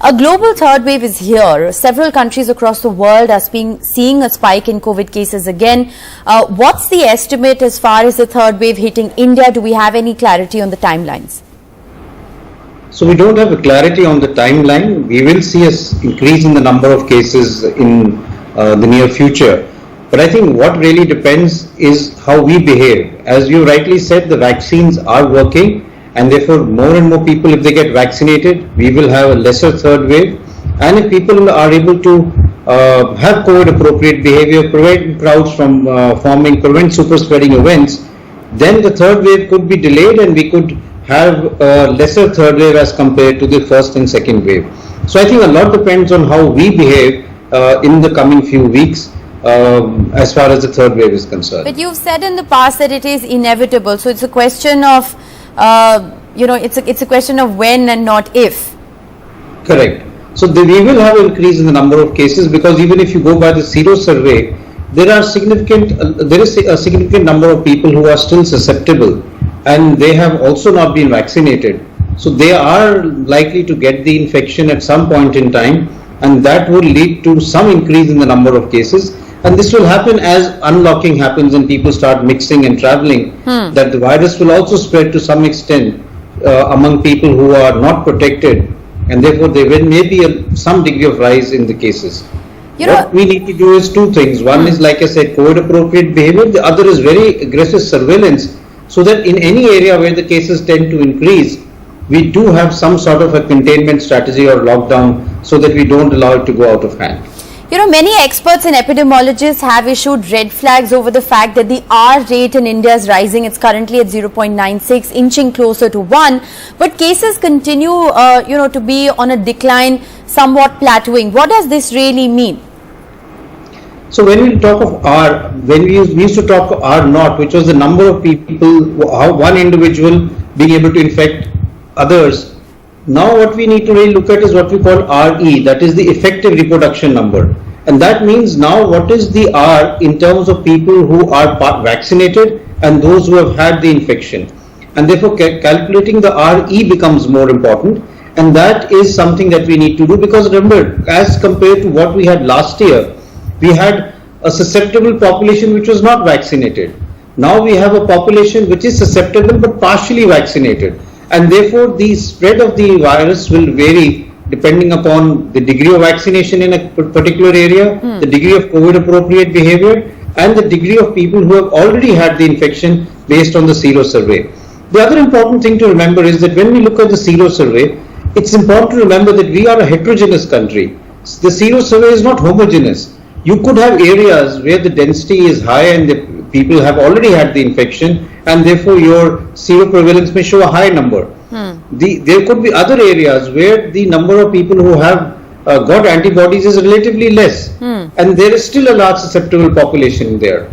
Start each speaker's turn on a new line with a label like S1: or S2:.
S1: A global third wave is here. Several countries across the world are seeing a spike in COVID cases again. What's the estimate as far as the third wave hitting India? Do we have any clarity on the timelines?
S2: So we don't have a clarity on the timeline. We will see an increase in the number of cases in the near future. But I think what really depends is how we behave. As you rightly said, the vaccines are working, and therefore more and more people, if they get vaccinated, we will have a lesser third wave. And if people are able to have COVID appropriate behavior, prevent crowds from forming, prevent super spreading events, then the third wave could be delayed and we could have a lesser third wave as compared to the first and second wave. So I think a lot depends on how we behave in the coming few weeks as far as the third wave is concerned.
S1: But you've said in the past that it is inevitable. So it's a question of, it's a question of when and not if.
S2: Correct. So we will have an increase in the number of cases, because even if you go by the Sero survey, there is a significant number of people who are still susceptible, and they have also not been vaccinated. So they are likely to get the infection at some point in time, and that will lead to some increase in the number of cases. And this will happen as unlocking happens and people start mixing and traveling, that the virus will also spread to some extent among people who are not protected, and therefore there may be some degree of rise in the cases. What we need to do is two things. One is, like I said, COVID appropriate behavior. The other is very aggressive surveillance, so that in any area where the cases tend to increase, we do have some sort of a containment strategy or lockdown, so that we don't allow it to go out of hand.
S1: Many experts and epidemiologists have issued red flags over the fact that the R rate in India is rising. It's currently at 0.96, inching closer to 1. But cases continue, to be on a decline, somewhat plateauing. What does this really mean?
S2: So when we talk of R, when we used to talk of R naught, which was the number of people, one individual being able to infect others. Now what we need to really look at is what we call RE, that is the effective reproduction number. And that means now what is the R in terms of people who are vaccinated and those who have had the infection. And therefore calculating the RE becomes more important, and that is something that we need to do, because remember, as compared to what we had last year, we had a susceptible population which was not vaccinated. Now we have a population which is susceptible but partially vaccinated. And therefore the spread of the virus will vary depending upon the degree of vaccination in a particular area, the degree of COVID appropriate behavior, and the degree of people who have already had the infection based on the Sero survey. The other important thing to remember is that when we look at the Sero survey, it's important to remember that we are a heterogeneous country. The Sero survey is not homogeneous. You could have areas where the density is high and the people have already had the infection, and therefore your seroprevalence may show a high number. There could be other areas where the number of people who have got antibodies is relatively less, and there is still a large susceptible population there.